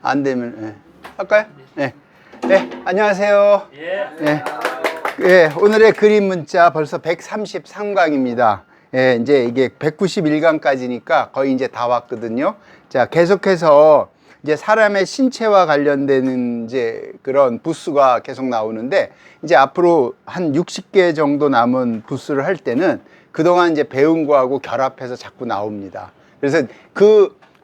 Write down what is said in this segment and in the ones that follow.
안 되면 예. 할까요? 네. 네, 안녕하세요. 예. 네. 예, 오늘의 그림 문자 벌써 133강입니다. 예, 이제 이게 191강까지니까 거의 이제 다 왔거든요. 자, 계속해서 이제 사람의 신체와 관련되는 이제 그런 부수가 계속 나오는데, 이제 앞으로 한 60개 정도 남은 부수를 할 때는 그동안 이제 배운 거하고 결합해서 자꾸 나옵니다. 그래서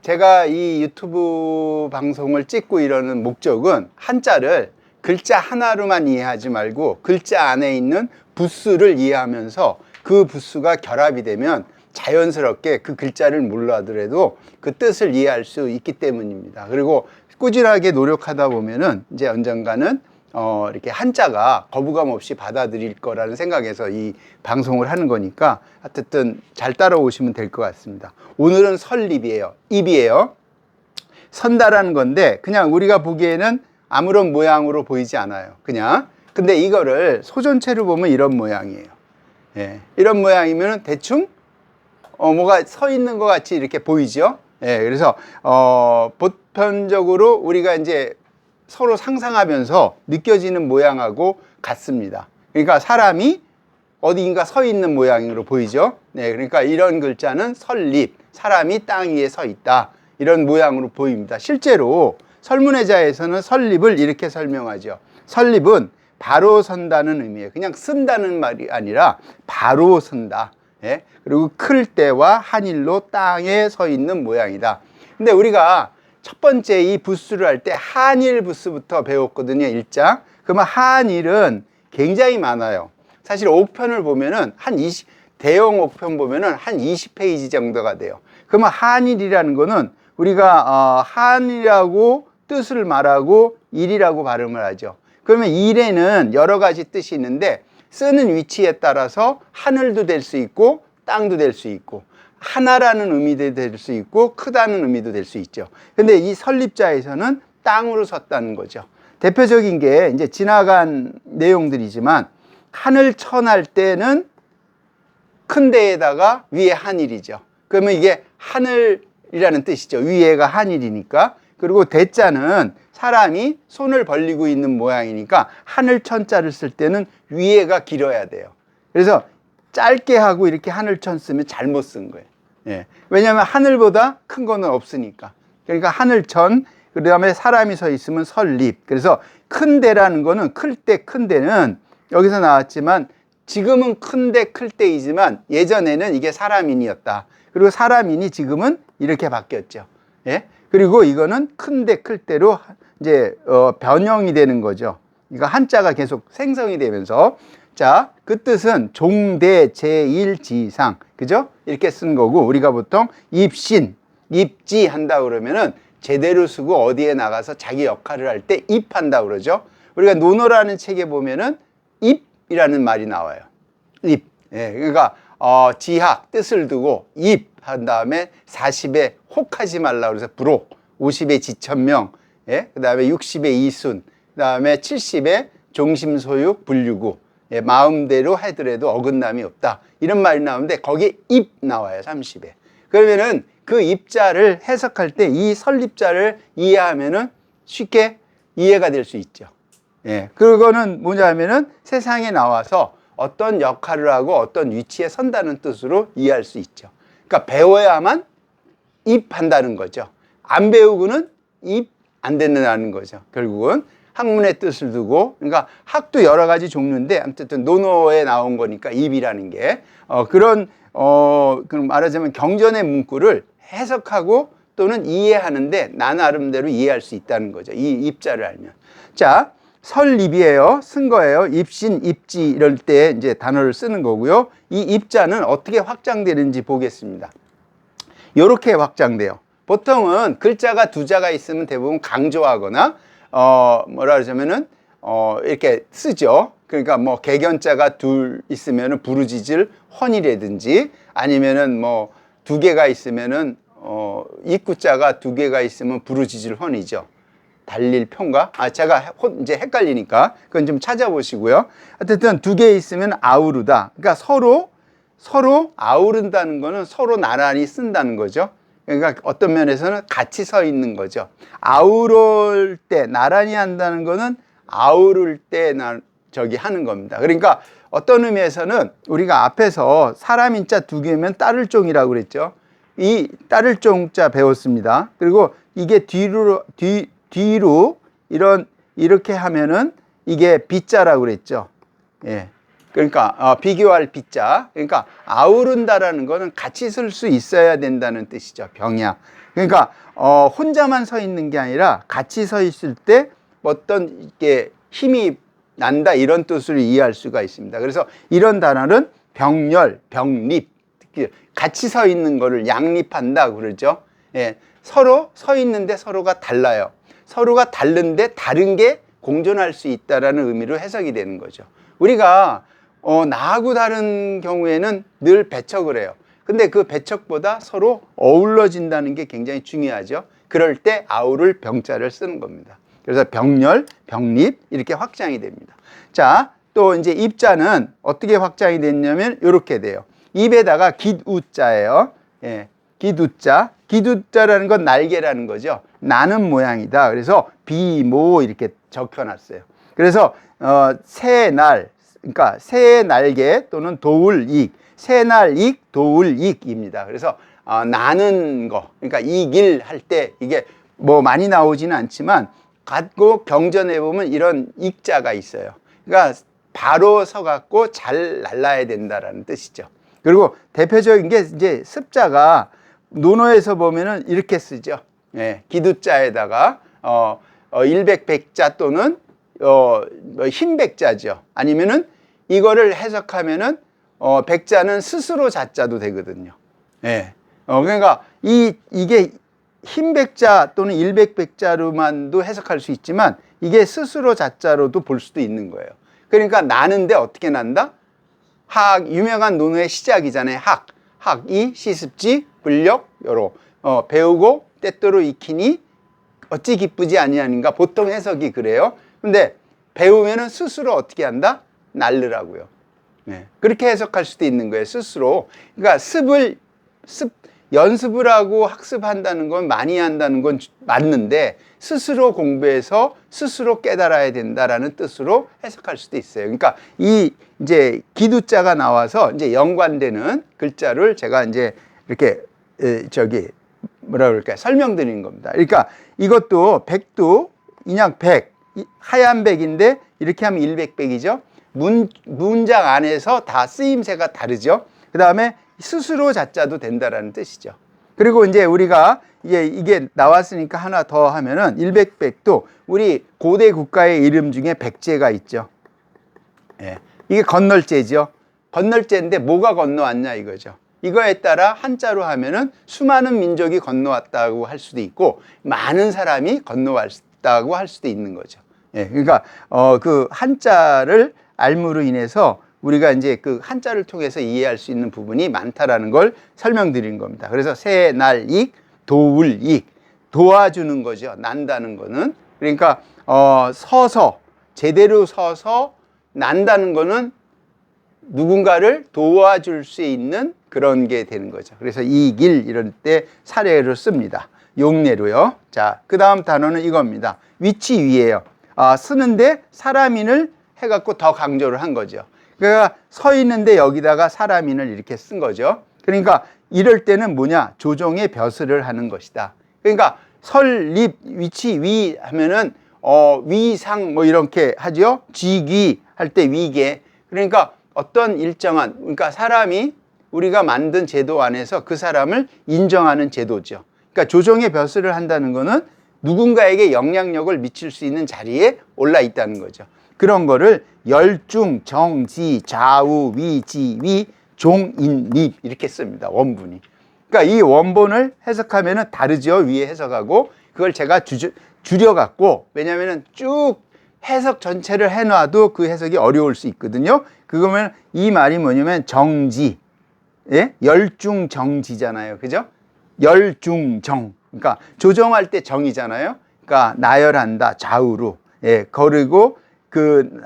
제가 이 유튜브 방송을 찍고 이러는 목적은 한자를 글자 하나로만 이해하지 말고 글자 안에 있는 부수를 이해하면서 그 부수가 결합이 되면 자연스럽게 그 글자를 몰라더라도 그 뜻을 이해할 수 있기 때문입니다. 그리고 꾸준하게 노력하다 보면은 이제 언젠가는 이렇게 한자가 거부감 없이 받아들일 거라는 생각에서 이 방송을 하는 거니까 어쨌든 잘 따라오시면 될 것 같습니다. 오늘은 설립이에요. 입이에요. 선다라는 건데 그냥 우리가 보기에는 아무런 모양으로 보이지 않아요. 그냥. 근데 이거를 소전체로 보면 이런 모양이에요. 예. 이런 모양이면 대충 뭐가 서 있는 것 같이 이렇게 보이죠. 예. 그래서 보편적으로 우리가 이제 서로 상상하면서 느껴지는 모양하고 같습니다. 그러니까 사람이 어디인가 서 있는 모양으로 보이죠. 네, 그러니까 이런 글자는 설립, 사람이 땅 위에 서 있다, 이런 모양으로 보입니다. 실제로 설문회자에서는 설립을 이렇게 설명하죠. 설립은 바로 선다는 의미예요. 그냥 쓴다는 말이 아니라 바로 선다. 예? 그리고 클 때와 한일로 땅에 서 있는 모양이다. 근데 우리가 첫 번째 이 부수를 할 때 한일 부수부터 배웠거든요. 1장. 그러면 한일은 굉장히 많아요. 사실 옥편을 보면은 대형 옥편 보면은 한 20페이지 정도가 돼요. 그러면 한일이라는 거는 우리가 한이라고 뜻을 말하고 일이라고 발음을 하죠. 그러면 일에는 여러 가지 뜻이 있는데 쓰는 위치에 따라서 하늘도 될 수 있고 땅도 될 수 있고 하나라는 의미도 될 수 있고 크다는 의미도 될 수 있죠. 근데 이 설립자에서는 땅으로 섰다는 거죠. 대표적인 게 이제 지나간 내용들이지만 하늘 천할 때는 큰 데에다가 위에 한일이죠. 그러면 이게 하늘이라는 뜻이죠. 위에가 한일이니까. 그리고 대자는 사람이 손을 벌리고 있는 모양이니까 하늘 천자를 쓸 때는 위에가 길어야 돼요. 그래서 짧게 하고 이렇게 하늘천 쓰면 잘못 쓴 거예요. 예. 왜냐하면 하늘보다 큰 거는 없으니까. 그러니까 하늘천, 그 다음에 사람이 서 있으면 설립. 그래서 큰 데라는 거는 클 때 큰 데는 여기서 나왔지만 지금은 큰데 클 때이지만 예전에는 이게 사람인이었다. 그리고 사람인이 지금은 이렇게 바뀌었죠. 예. 그리고 이거는 큰데 클 때로 이제 변형이 되는 거죠. 이거 한자가 계속 생성이 되면서, 자, 그 뜻은 종대 제일지상, 그죠? 이렇게 쓴 거고, 우리가 보통 입신, 입지 한다 그러면은 제대로 쓰고 어디에 나가서 자기 역할을 할 때 입한다 그러죠. 우리가 논어라는 책에 보면은 입이라는 말이 나와요. 입. 예, 그러니까 지학 뜻을 두고 입 한 다음에 40에 혹하지 말라 그래서 부록, 50에 지천명, 예, 그 다음에 60에 이순, 그 다음에 70에 종심소육 불유구, 예, 마음대로 하더라도 어긋남이 없다, 이런 말이 나오는데 거기에 입 나와요. 30에. 그러면은 그 입자를 해석할 때 이 설립자를 이해하면은 쉽게 이해가 될 수 있죠. 예, 그거는 뭐냐면은 세상에 나와서 어떤 역할을 하고 어떤 위치에 선다는 뜻으로 이해할 수 있죠. 그러니까 배워야만 입한다는 거죠. 안 배우고는 입 안 된다는 거죠. 결국은 학문의 뜻을 두고, 그러니까 학도 여러 가지 종류인데 아무튼 논어에 나온 거니까 입이라는 게 그럼 말하자면 경전의 문구를 해석하고 또는 이해하는데 나 나름대로 이해할 수 있다는 거죠. 이 입자를 알면. 자, 설입이에요. 쓴 거예요. 입신, 입지 이럴 때 이제 단어를 쓰는 거고요. 이 입자는 어떻게 확장되는지 보겠습니다. 이렇게 확장돼요. 보통은 글자가 두 자가 있으면 대부분 강조하거나 뭐라 그러자면은 이렇게 쓰죠. 그러니까 뭐 개견자가 둘 있으면은 부르짖을 헌이라든지, 아니면은 뭐 두 개가 있으면은 입구자가 두 개가 있으면 부르짖을 헌이죠. 달릴 편가? 제가 이제 헷갈리니까 그건 좀 찾아보시고요. 어쨌든 두 개 있으면 아우르다. 그러니까 서로 아우른다는 거는 서로 나란히 쓴다는 거죠. 그러니까 어떤 면에서는 같이 서 있는 거죠. 아우를 때, 나란히 한다는 거는 아우를 때 저기 하는 겁니다. 그러니까 어떤 의미에서는 우리가 앞에서 사람 인자 두 개면 따를 종이라고 그랬죠. 이 따를 종자 배웠습니다. 그리고 이게 뒤로 이렇게 하면은 이게 비자라고 그랬죠. 예. 그러니까 비교할 비자. 그러니까 아우른다라는 거는 같이 쓸 수 있어야 된다는 뜻이죠. 병약. 그러니까 혼자만 서 있는 게 아니라 같이 서 있을 때 어떤 이게 힘이 난다 이런 뜻으로 이해할 수가 있습니다. 그래서 이런 단어는 병렬, 병립, 같이 서 있는 거를 양립한다 그러죠. 예. 서로 서 있는데 서로가 달라요. 서로가 다른데 다른 게 공존할 수 있다라는 의미로 해석이 되는 거죠. 우리가 나하고 다른 경우에는 늘 배척을 해요. 근데 그 배척보다 서로 어우러진다는 게 굉장히 중요하죠. 그럴 때 아우를 병자를 쓰는 겁니다. 그래서 병렬, 병립 이렇게 확장이 됩니다. 자, 또 이제 입자는 어떻게 확장이 됐냐면 이렇게 돼요. 입에다가 깃우자예요. 예, 깃우자. 깃우자라는 건 날개라는 거죠. 나는 모양이다. 그래서 비모 이렇게 적혀놨어요. 그래서 새날, 그러니까 새의 날개 또는 도울익, 새날익, 도울익입니다. 그래서 나는 거, 그러니까 이길 할 때 이게 뭐 많이 나오지는 않지만 갖고 경전해 보면 이런 익자가 있어요. 그러니까 바로 서갖고 잘 날라야 된다라는 뜻이죠. 그리고 대표적인 게 이제 습자가 논어에서 보면은 이렇게 쓰죠. 예, 기두자에다가 일백백자 또는 흰백자죠. 아니면은 이거를 해석하면은 백자는 스스로 자자도 되거든요. 예. 그러니까 이게 흰백자 또는 일백백자로만도 해석할 수 있지만 이게 스스로 자자로도 볼 수도 있는 거예요. 그러니까 나는데 어떻게 난다? 유명한 논어의 시작이잖아요. 학이 시습지 불력 여로 배우고 때때로 익히니 어찌 기쁘지 아니하는가 보통 해석이 그래요. 근데 배우면은 스스로 어떻게 한다? 날르라고요. 네. 그렇게 해석할 수도 있는 거예요. 스스로. 그러니까 연습을 하고 학습한다는 건 많이 한다는 건 맞는데 스스로 공부해서 스스로 깨달아야 된다라는 뜻으로 해석할 수도 있어요. 그러니까 이제 기두자가 나와서 이제 연관되는 글자를 제가 이제 이렇게 뭐라 그럴까요? 설명드리는 겁니다. 그러니까 이것도 백도 인양 백, 하얀 백인데 이렇게 하면 일백백이죠. 문장 안에서 다 쓰임새가 다르죠. 그 다음에 스스로 자자도 된다라는 뜻이죠. 그리고 이제 우리가 이게 나왔으니까 하나 더 하면은 일백백도 우리 고대 국가의 이름 중에 백제가 있죠. 예. 이게 건널제죠. 건널제인데 뭐가 건너왔냐 이거죠. 이거에 따라 한자로 하면은 수많은 민족이 건너왔다고 할 수도 있고 많은 사람이 건너왔다고 할 수도 있는 거죠. 예. 그러니까 그 한자를 알므로 인해서 우리가 이제 그 한자를 통해서 이해할 수 있는 부분이 많다라는 걸 설명드린 겁니다. 그래서 새날익, 도울익, 도와주는 거죠. 난다는 거는. 그러니까 제대로 서서 난다는 거는 누군가를 도와줄 수 있는 그런 게 되는 거죠. 그래서 이길 이럴 때 사례로 씁니다. 용례로요. 자, 그 다음 단어는 이겁니다. 위치위예요. 쓰는데 사람인을 해갖고 더 강조를 한 거죠. 그러니까 서 있는데 여기다가 사람인을 이렇게 쓴 거죠. 그러니까 이럴 때는 뭐냐? 조종의 벼슬을 하는 것이다. 그러니까 설립, 위치, 위 하면은 위상 뭐 이렇게 하죠. 직위 할 때 위계. 그러니까 어떤 일정한, 그러니까 사람이 우리가 만든 제도 안에서 그 사람을 인정하는 제도죠. 그러니까 조종의 벼슬을 한다는 거는 누군가에게 영향력을 미칠 수 있는 자리에 올라 있다는 거죠. 그런 거를 열중, 정지, 좌우, 위, 지위, 종, 인, 립 이렇게 씁니다. 원분이. 그러니까 이 원본을 해석하면은 다르죠. 위에 해석하고. 그걸 제가 줄여갖고, 왜냐면은 쭉 해석 전체를 해놔도 그 해석이 어려울 수 있거든요. 그거면 이 말이 뭐냐면 정지, 예? 열중 정지잖아요. 그죠? 열중정. 그러니까 조정할 때 정이잖아요. 그러니까 나열한다. 좌우로. 예. 그리고 그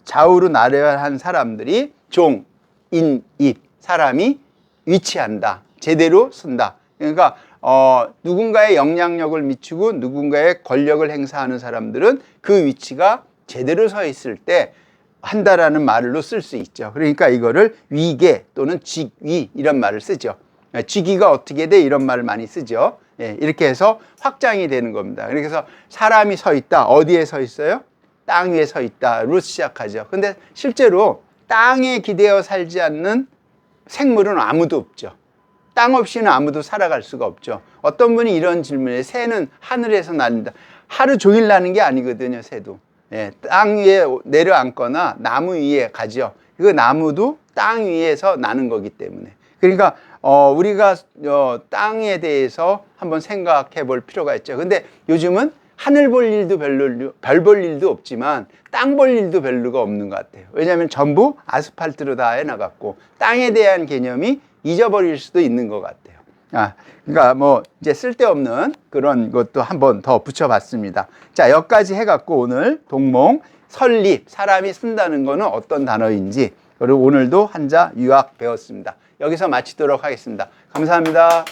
좌우로 나열한 사람들이 종, 인, 입. 사람이 위치한다. 제대로 쓴다. 그러니까 누군가의 영향력을 미치고 누군가의 권력을 행사하는 사람들은 그 위치가 제대로 서 있을 때 한다라는 말로 쓸 수 있죠. 그러니까 이거를 위계 또는 직위 이런 말을 쓰죠. 직위가 어떻게 돼? 이런 말을 많이 쓰죠. 예, 이렇게 해서 확장이 되는 겁니다. 그래서 사람이 서 있다. 어디에 서 있어요? 땅 위에 서 있다로 시작하죠. 근데 실제로 땅에 기대어 살지 않는 생물은 아무도 없죠. 땅 없이는 아무도 살아갈 수가 없죠. 어떤 분이 이런 질문에 새는 하늘에서 난다. 하루 종일 나는 게 아니거든요, 새도. 예, 땅 위에 내려앉거나 나무 위에 가죠. 그 나무도 땅 위에서 나는 거기 때문에. 그러니까 우리가 땅에 대해서 한번 생각해 볼 필요가 있죠. 근데 요즘은 하늘 볼 일도 별 볼 일도 없지만 땅 볼 일도 별로가 없는 것 같아요. 왜냐하면 전부 아스팔트로 다 해나갔고 땅에 대한 개념이 잊어버릴 수도 있는 것 같아요. 그러니까 뭐 이제 쓸데없는 그런 것도 한번 더 붙여봤습니다. 자, 여기까지 해갖고 오늘 동몽, 설립, 사람이 쓴다는 거는 어떤 단어인지, 그리고 오늘도 한자 유학 배웠습니다. 여기서 마치도록 하겠습니다. 감사합니다.